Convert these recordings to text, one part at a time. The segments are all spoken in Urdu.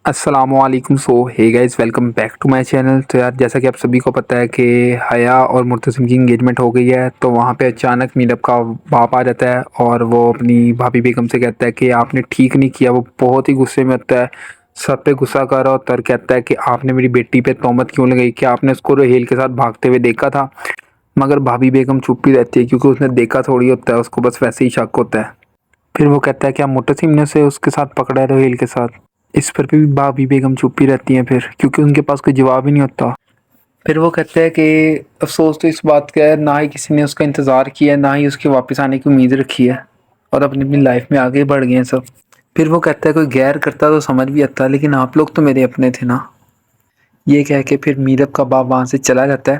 السلام علیکم. Hey guys welcome back to my channel. تو یار جیسا کہ آپ سبھی کو پتہ ہے کہ حیا اور مرتسم کی انگیجمنٹ ہو گئی ہے. تو وہاں پہ اچانک میرب کا باپ آ جاتا ہے اور وہ اپنی بھابھی بیگم سے کہتا ہے کہ آپ نے ٹھیک نہیں کیا. وہ بہت ہی غصے میں ہوتا ہے, سب پہ غصہ کر رہا ہوتا ہے اور کہتا ہے کہ آپ نے میری بیٹی پہ تہمت کیوں لگائی, کہ آپ نے اس کو ریحیل کے ساتھ بھاگتے ہوئے دیکھا تھا. مگر بھابھی بیگم چپ ہی رہتی ہے کیونکہ اس نے دیکھا تھوڑی ہوتا ہے, اس کو بس ویسے ہی شک ہوتا ہے. پھر وہ کہتا ہے کہ مرتسم نے اسے اس کے ساتھ پکڑا ہے ریحیل کے ساتھ. اس پر بھی بھابھی بیگم چپ ہی رہتی ہیں پھر, کیونکہ ان کے پاس کوئی جواب ہی نہیں ہوتا. پھر وہ کہتے ہیں کہ افسوس تو اس بات کا ہے, نہ ہی کسی نے اس کا انتظار کیا ہے, نہ ہی اس کے واپس آنے کی امید رکھی ہے, اور اپنی اپنی لائف میں آگے بڑھ گئے ہیں سب. پھر وہ کہتا ہے کوئی غیر کرتا تو سمجھ بھی آتا, لیکن آپ لوگ تو میرے اپنے تھے نا. یہ کہہ کے پھر میرب کا باپ وہاں سے چلا جاتا ہے.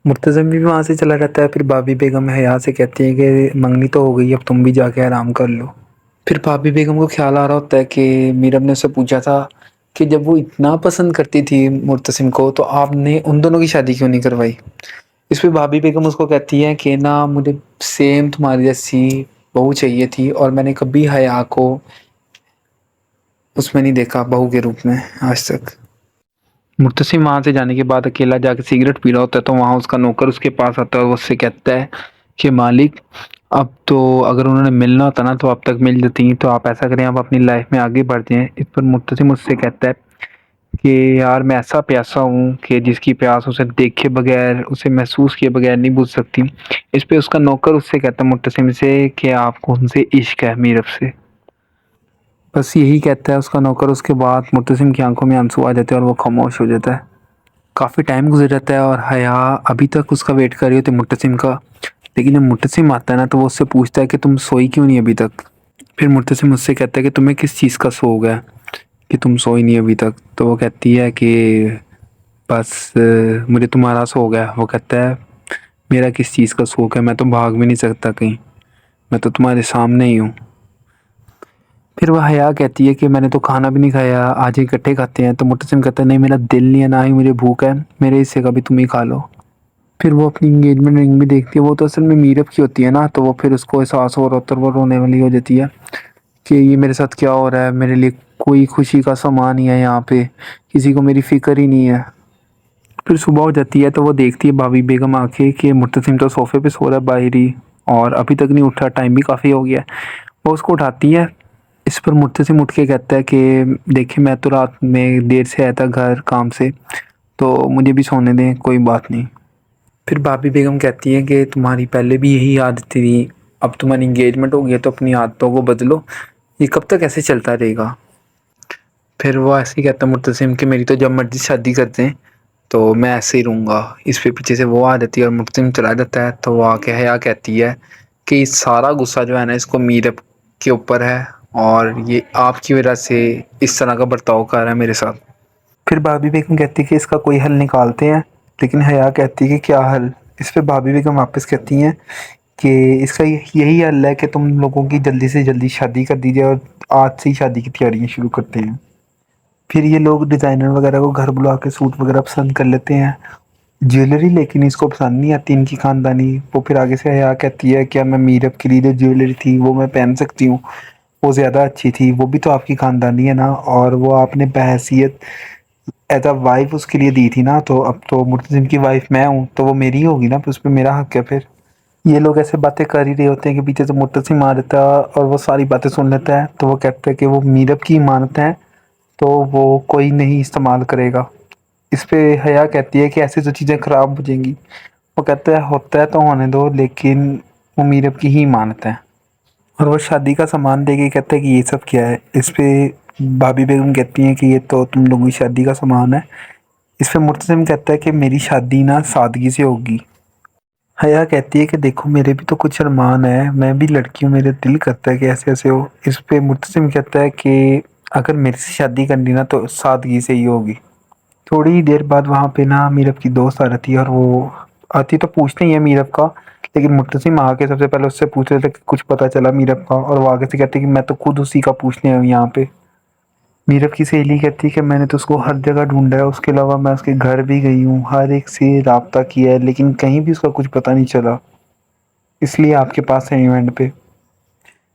مرتضی بھی وہاں سے چلا جاتا ہے. پھر بھابھی بیگم حیا سے کہتی ہے کہ منگنی تو ہو گئی, اب تم بھی جا کے آرام کر لو. پھر بھابھی بیگم کو خیال آ رہا ہوتا ہے کہ میرب نے اس سے پوچھا تھا کہ جب وہ اتنا پسند کرتی تھی مرتسم کو, تو آپ نے ان دونوں کی شادی کیوں نہیں کروائی. اس پہ بھابھی بیگم اس کو کہتی ہے کہ نا مجھے سیم تمہاری جیسی بہو چاہیے تھی, اور میں نے کبھی حیا کو اس میں نہیں دیکھا بہو کے روپ میں آج تک. مرتسم وہاں سے جانے کے بعد اکیلا جا کے سگریٹ پی رہا ہوتا ہے, تو وہاں اس کا نوکر اس کے پاس آتا ہے اور اس سے کہتا ہے کہ مالک اب تو اگر انہوں نے ملنا ہوتا نا تو اب تک مل جاتی, تو آپ ایسا کریں آپ اپنی لائف میں آگے بڑھتے ہیں. اس پر مرتسم مجھ سے کہتا ہے کہ یار میں ایسا پیاسا ہوں کہ جس کی پیاس اسے دیکھے بغیر, اسے محسوس کیے بغیر نہیں بجھ سکتی. اس پہ اس کا نوکر اس سے کہتا ہے مرتسم سے کہ آپ کو ان سے عشق ہے میرب سے. بس یہی کہتا ہے اس کا نوکر. اس کے بعد مرتسم کی آنکھوں میں آنسو آ جاتے ہیں اور وہ خاموش ہو جاتا ہے. کافی ٹائم گزر جاتا ہے اور حیا ابھی تک اس کا ویٹ کر رہی ہوتی ہے مرتسم کا. لیکن جب مرتسم آتا ہے نا تو وہ اس سے پوچھتا ہے کہ تم سوئی کیوں نہیں ابھی تک. پھر مرتسم مجھ سے کہتا ہے کہ تمہیں کس چیز کا سوگ ہے کہ تم سوئی نہیں ابھی تک. تو وہ کہتی ہے کہ بس مجھے تمہارا سوگ ہے. وہ کہتا ہے میرا کس چیز کا سوگ ہے, میں تو بھاگ بھی نہیں سکتا کہیں, میں تو تمہارے سامنے ہی ہوں. پھر وہ حیا کہتی ہے کہ میں نے تو کھانا بھی نہیں کھایا, آج ہی اکٹھے کھاتے ہیں. تو مرتسم کہتا ہے نہیں میرا دل نہیں ہے, نہ ہی مجھے بھوک ہے, میرے حصے کا بھی تم ہی کھا لو. پھر وہ اپنی انگیجمنٹ رنگ بھی دیکھتی ہے. وہ تو اصل میں میرب کی ہوتی ہے نا, تو وہ پھر اس کو احساس ہو رہا ہوتا ہے, وہ رونے والی ہو جاتی ہے کہ یہ میرے ساتھ کیا ہو رہا ہے, میرے لیے کوئی خوشی کا سامان ہی ہے یہاں پہ, کسی کو میری فکر ہی نہیں ہے. پھر صبح ہو جاتی ہے تو وہ دیکھتی ہے بھابھی بیگم آ کے کہ مرتسم تو صوفے پہ سو رہا ہے باہر ہی, اور ابھی تک نہیں اٹھا, ٹائم بھی کافی ہو گیا ہے. وہ اس کو اٹھاتی ہے. اس پر مرتسم اٹھ کے کہتا ہے کہ دیکھیں میں تو رات میں دیر سے آیا تھا گھر کام سے, تو مجھے بھی سونے دیں, کوئی بات نہیں. پھر بھابھی بیگم کہتی ہے کہ تمہاری پہلے بھی یہی عادت تھی, اب تمہاری انگیجمنٹ ہو گئی ہے تو اپنی عادتوں کو بدلو, یہ کب تک ایسے چلتا رہے گا. پھر وہ ایسے ہی کہتا مرتسم کہ میری تو جب مرضی شادی کرتے ہیں تو میں ایسے ہی رہوں گا. اس پہ پیچھے سے وہ آ جاتی ہے اور مرتسم چلا جاتا ہے. تو وہ آ کے حیا کہتی ہے کہ سارا غصہ جو ہے نا اس کو میرب کے اوپر ہے, اور یہ آپ کی وجہ سے اس طرح کا برتاؤ کر رہا ہے میرے ساتھ. پھر بھابھی بیگم کہتی ہے کہ اس کا کوئی حل نکالتے ہیں, لیکن حیا کہتی ہے کہ کیا حل. اس پہ بھابھی بیگم واپس کہتی ہیں کہ اس کا یہی حل ہے کہ تم لوگوں کی جلدی سے جلدی شادی کر دیجیے, اور آج سے ہی شادی کی تیاریاں شروع کرتے ہیں. پھر یہ لوگ ڈیزائنر وغیرہ کو گھر بلا کے سوٹ وغیرہ پسند کر لیتے ہیں, جیولری لیکن اس کو پسند نہیں آتی ان کی خاندانی. وہ پھر آگے سے حیا کہتی ہے کیا میں میرب کے لیے جو جیولری تھی وہ میں پہن سکتی ہوں, وہ زیادہ اچھی تھی, وہ بھی تو آپ کی خاندانی ہے نا, اور وہ آپ نے بحیثیت ایز اے وائف اس کے لیے دی تھی نا, تو اب تو مرتسم کی وائف میں ہوں تو وہ میری ہوگی نا, پھر اس پہ میرا حق ہے. پھر یہ لوگ ایسے باتیں کر ہی رہے ہوتے ہیں کہ پیچھے سے مرتسم آ جاتا ہے اور وہ ساری باتیں سن لیتا ہے. تو وہ کہتا ہے کہ وہ میرب کی امانت ہے تو وہ کوئی نہیں استعمال کرے گا. اس پہ حیا کہتی ہے کہ ایسے تو چیزیں خراب ہو جائیں گی. وہ کہتا ہے ہوتا ہے تو ہونے دو, لیکن وہ میرب کی ہی امانت ہے. اور وہ شادی کا سامان دے کے کہتا ہے کہ یہ سب کیا ہے. اس پہ بھابھی بیگم کہتی ہیں کہ یہ تو تم لوگوں کی شادی کا سامان ہے. اس پہ مرتسم کہتا ہے کہ میری شادی نا سادگی سے ہوگی. حیا کہتی ہے کہ دیکھو میرے بھی تو کچھ ارمان ہے, میں بھی لڑکی ہوں, میرے دل کرتا ہے کہ ایسے ایسے ہو. اس پہ مرتسم کہتا ہے کہ اگر میرے سے شادی کرنی نا تو سادگی سے ہی ہوگی. تھوڑی ہی دیر بعد وہاں پہ نا میرب کی دوست آ رہتی ہے, اور وہ آتی تو پوچھتے ہی ہے میرب کا, لیکن مرتسم آ کے سب سے پہلے اس سے پوچھ رہے تھے کہ کچھ پتا چلا میرب کا, اور وہ آگے سے کہتے کہ میں تو خود اسی کا پوچھنے آئی یہاں پہ. میرب کی سہیلی کہتی ہے کہ میں نے تو اس کو ہر جگہ ڈھونڈا ہے, اس کے علاوہ میں اس کے گھر بھی گئی ہوں, ہر ایک سے رابطہ کیا ہے, لیکن کہیں بھی اس کا کچھ پتہ نہیں چلا, اس لیے آپ کے پاس ہے ایونٹ پہ.